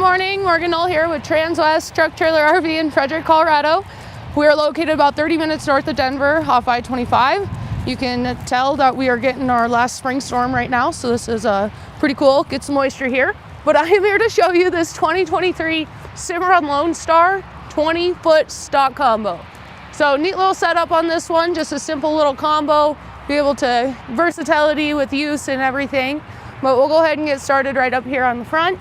morning, Morgan Knoll here with Transwest Truck Trailer RV in Frederick, Colorado. We are located about 30 minutes north of Denver off I-25. You can tell that we are getting our last spring storm right now, so this is pretty cool. Get some moisture here. But I am here to show you this 2023 Cimarron Lonestar 20-foot stock combo. So neat little setup on this one, just a simple little combo, be able to versatility with use and everything. But we'll go ahead and get started right up here on the front.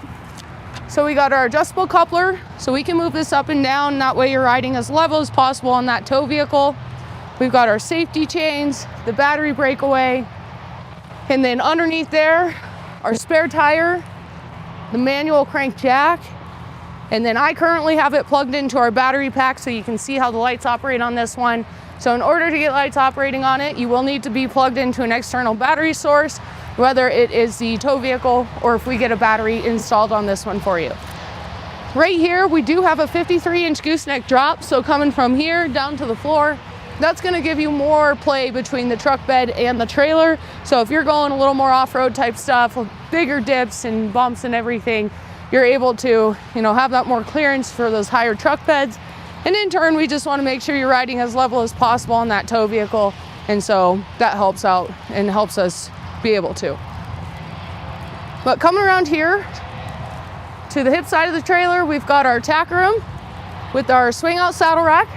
So we got our adjustable coupler, so we can move this up and down, that way you're riding as level as possible on that tow vehicle. We've got our safety chains, the battery breakaway, and then underneath there, our spare tire, the manual crank jack, and then I currently have it plugged into our battery pack so you can see how the lights operate on this one. So in order to get lights operating on it, you will need to be plugged into an external battery source, whether it is the tow vehicle or if we get a battery installed on this one for you. Right here, we do have a 53-inch gooseneck drop, so coming from here down to the floor, that's gonna give you more play between the truck bed and the trailer. So if you're going a little more off-road type stuff, bigger dips and bumps and everything, you're able to, have that more clearance for those higher truck beds. And in turn, we just wanna make sure you're riding as level as possible on that tow vehicle. And so that helps out and helps us be able to. But coming around here to the hip side of the trailer, we've got our tack room with our swing out saddle rack.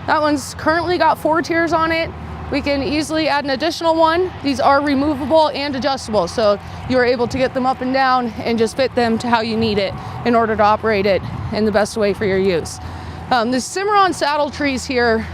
That one's currently got 4 tiers on it. We can easily add an additional one. These are removable and adjustable, so you're able to get them up and down and just fit them to how you need it in order to operate it in the best way for your use. The Cimarron saddle trees here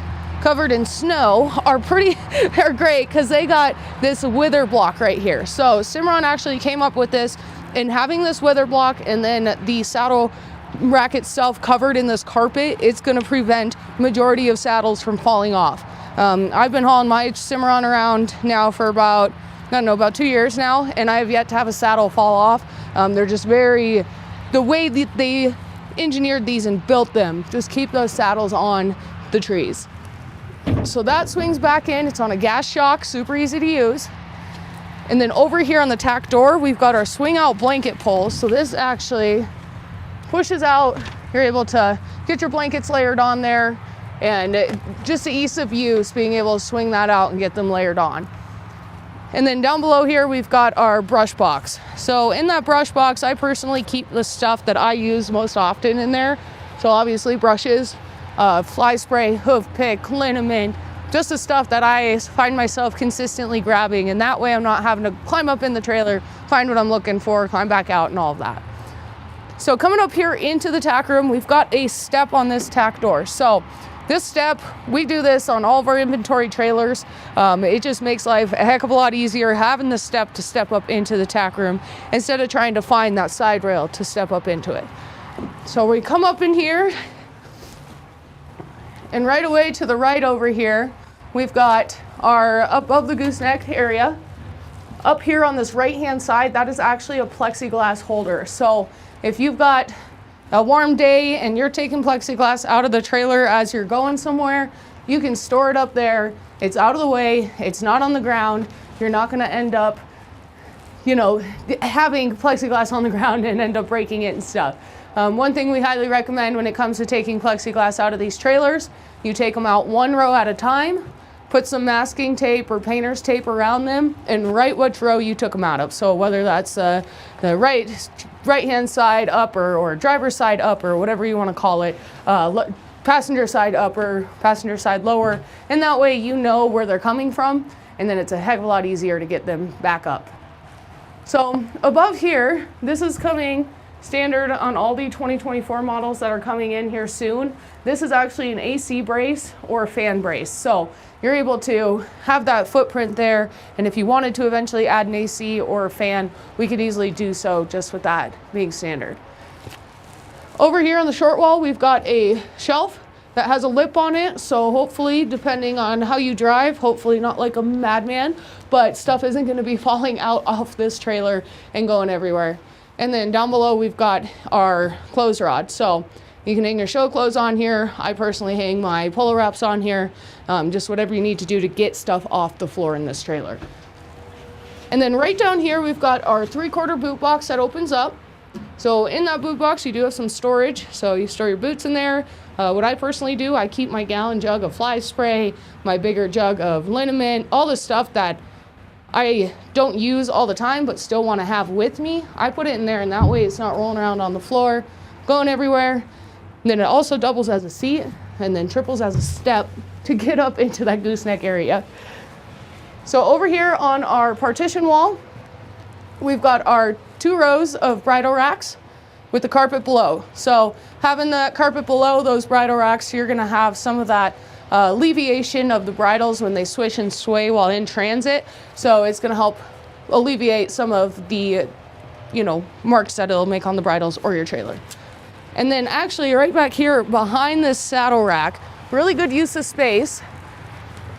covered in snow are great because they got this wither block right here. So Cimarron actually came up with this, and having this wither block and then the saddle rack itself covered in this carpet, it's going to prevent majority of saddles from falling off. I've been hauling my Cimarron around now for about 2 years now, and I have yet to have a saddle fall off. They're just the way that they engineered these and built them, just keep those saddles on the trees. So that swings back in, it's on a gas shock, super easy to use. And then over here on the tack door, we've got our swing out blanket poles. So this actually pushes out, you're able to get your blankets layered on there, and just the ease of use, being able to swing that out and get them layered on. And then down below here, we've got our brush box. So in that brush box, I personally keep the stuff that I use most often in there. So obviously brushes, fly spray, hoof pick, liniment, just the stuff that I find myself consistently grabbing, and that way I'm not having to climb up in the trailer, find what I'm looking for, climb back out and all of that. So coming up here into the tack room, we've got a step on this tack door. So this step, we do this on all of our inventory trailers. It just makes life a heck of a lot easier having the step to step up into the tack room instead of trying to find that side rail to step up into it. So we come up in here, and right away to the right over here, we've got our above the gooseneck area. Up here on this right-hand side, that is actually a plexiglass holder. So if you've got a warm day and you're taking plexiglass out of the trailer as you're going somewhere, you can store it up there. It's out of the way, it's not on the ground. You're not gonna end up, having plexiglass on the ground and end up breaking it and stuff. One thing we highly recommend when it comes to taking plexiglass out of these trailers, you take them out 1 row at a time, put some masking tape or painter's tape around them, and write which row you took them out of. So whether that's the right-hand side upper or driver's side upper, whatever you want to call it, passenger side upper, passenger side lower, and that way you know where they're coming from, and then it's a heck of a lot easier to get them back up. So above here, this is coming standard on all the 2024 models that are coming in here soon. This is actually an AC brace or a fan brace. So you're able to have that footprint there, and if you wanted to eventually add an AC or a fan, we could easily do so just with that being standard. Over here on the short wall, we've got a shelf that has a lip on it, so hopefully, depending on how you drive, hopefully not like a madman, but stuff isn't going to be falling out off this trailer and going everywhere. And then down below, we've got our clothes rod. So you can hang your show clothes on here. I personally hang my polo wraps on here. Just whatever you need to do to get stuff off the floor in this trailer. And then right down here, we've got our 3/4 boot box that opens up. So in that boot box, you do have some storage. So you store your boots in there. What I personally do, I keep my gallon jug of fly spray, my bigger jug of liniment, all the stuff that I don't use all the time but still want to have with me. I put it in there, and that way it's not rolling around on the floor, going everywhere. And then it also doubles as a seat and then triples as a step to get up into that gooseneck area. So over here on our partition wall, we've got our 2 rows of bridle racks with the carpet below. So having the carpet below those bridle racks, you're gonna have some of that alleviation of the bridles when they swish and sway while in transit. So it's gonna help alleviate some of the, marks that it'll make on the bridles or your trailer. And then actually right back here behind this saddle rack, really good use of space,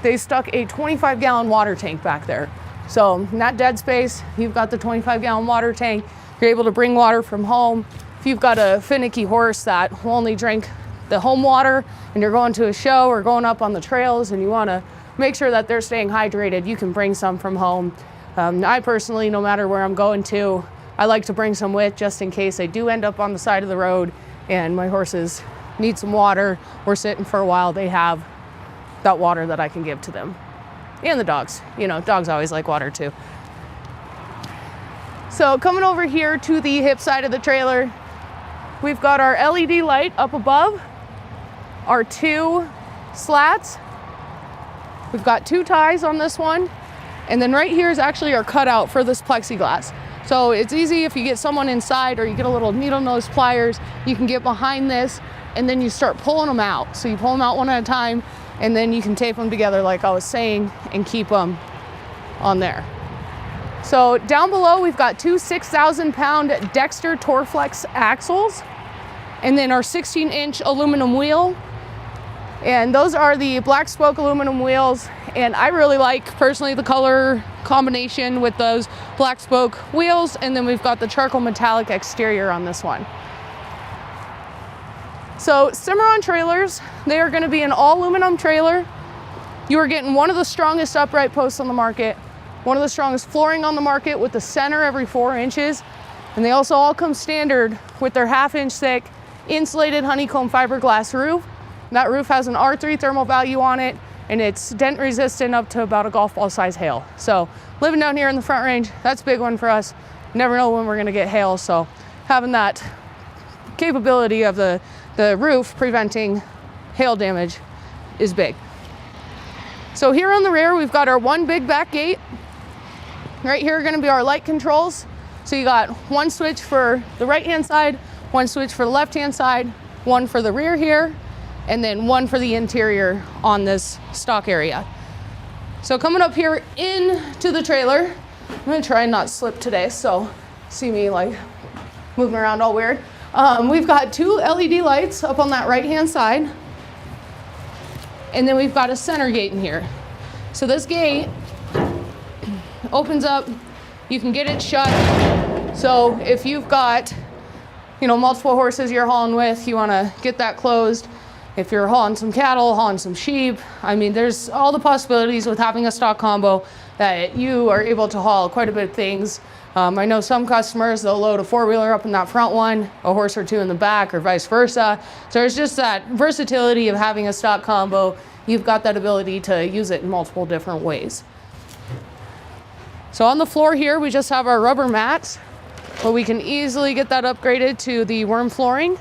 they stuck a 25-gallon water tank back there. So in that dead space, you've got the 25-gallon water tank. You're able to bring water from home. If you've got a finicky horse that will only drink the home water and you're going to a show or going up on the trails and you want to make sure that they're staying hydrated, you can bring some from home. I personally, no matter where I'm going to, I like to bring some with just in case I do end up on the side of the road and my horses need some water. We're sitting for a while, they have that water that I can give to them. And the dogs, dogs always like water too. So coming over here to the hip side of the trailer, we've got our LED light up above, our 2 slats. We've got 2 ties on this one. And then right here is actually our cutout for this plexiglass. So it's easy if you get someone inside or you get a little needle nose pliers, you can get behind this and then you start pulling them out. So you pull them out one at a time and then you can tape them together like I was saying and keep them on there. So down below we've got 2 6,000-pound Dexter Torflex axles and then our 16-inch aluminum wheel. And those are the black spoke aluminum wheels. And I really like personally the color combination with those black spoke wheels. And then we've got the charcoal metallic exterior on this one. So Cimarron trailers, they are going to be an all aluminum trailer. You are getting one of the strongest upright posts on the market, one of the strongest flooring on the market with the center every 4 inches. And they also all come standard with their 1/2-inch thick insulated honeycomb fiberglass roof. That roof has an R3 thermal value on it, and it's dent resistant up to about a golf ball size hail. So living down here in the Front Range, that's a big one for us. Never know when we're going to get hail, so having that capability of the roof preventing hail damage is big. So here on the rear, we've got our 1 big back gate. Right here are going to be our light controls. So you got 1 switch for the right-hand side, 1 switch for the left-hand side, 1 for the rear here, and then 1 for the interior on this stock area. So coming up here into the trailer, I'm gonna try and not slip today, so see me like moving around all weird. We've got 2 LED lights up on that right-hand side, and then we've got a center gate in here. So this gate opens up, you can get it shut. So if you've got, multiple horses you're hauling with, you wanna get that closed. If you're hauling some cattle, hauling some sheep, there's all the possibilities with having a stock combo that you are able to haul quite a bit of things. I know some customers, they'll load a 4-wheeler up in that front one, a horse or 2 in the back, or vice versa. So there's just that versatility of having a stock combo. You've got that ability to use it in multiple different ways. So on the floor here, we just have our rubber mats, but we can easily get that upgraded to the worm flooring.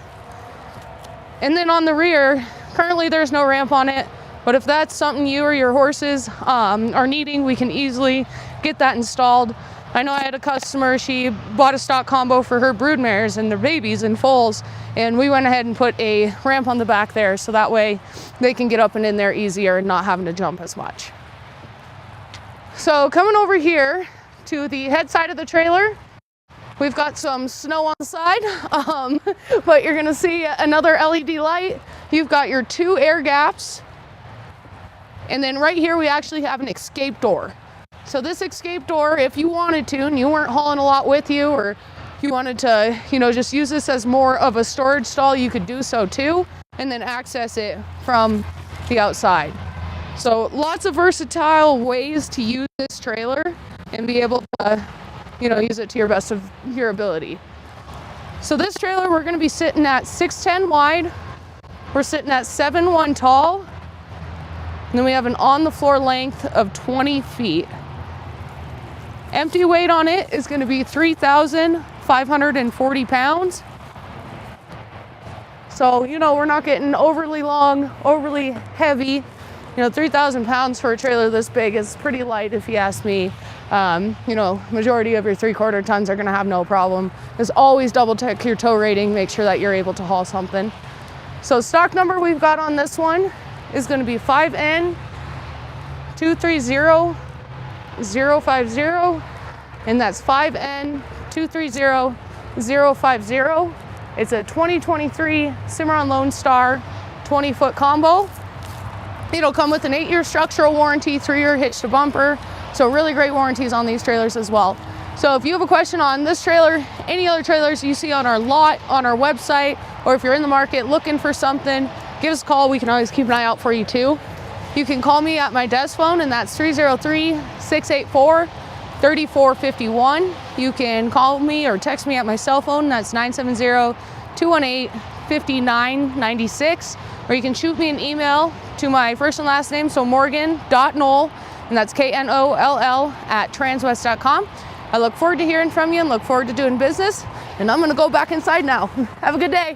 And then on the rear, currently there's no ramp on it, but if that's something you or your horses are needing, we can easily get that installed. I know I had a customer, she bought a stock combo for her broodmares and their babies and foals, and we went ahead and put a ramp on the back there so that way they can get up and in there easier and not having to jump as much. So coming over here to the head side of the trailer, we've got some snow on the side, but you're gonna see another LED light. You've got your 2 air gaps. And then right here, we actually have an escape door. So this escape door, if you wanted to, and you weren't hauling a lot with you, or you wanted to, just use this as more of a storage stall, you could do so too, and then access it from the outside. So lots of versatile ways to use this trailer and be able to use it to your best of your ability. So this trailer, we're gonna be sitting at 6'10" wide. We're sitting at 7'1" tall. And then we have an on the floor length of 20 feet. Empty weight on it is gonna be 3,540 pounds. So, you know, we're not getting overly long, overly heavy. You know, 3,000 pounds for a trailer this big is pretty light if you ask me. You know, majority of your 3/4 tons are gonna have no problem. Just always double check your tow rating, make sure that you're able to haul something. So stock number we've got on this one is gonna be 5N230050, and that's 5N230050. It's a 2023 Cimarron Lonestar 20-foot combo. It'll come with an 8-year structural warranty, 3-year hitch to bumper. So really great warranties on these trailers as well. So if you have a question on this trailer, any other trailers you see on our lot, on our website, or if you're in the market looking for something, give us a call. We can always keep an eye out for you too. You can call me at my desk phone, and that's 303-684-3451. You can call me or text me at my cell phone, that's 970-218-5996. Or you can shoot me an email to my first and last name, so Morgan.Knoll, and that's Knoll @transwest.com. I look forward to hearing from you and look forward to doing business. And I'm gonna go back inside now. Have a good day.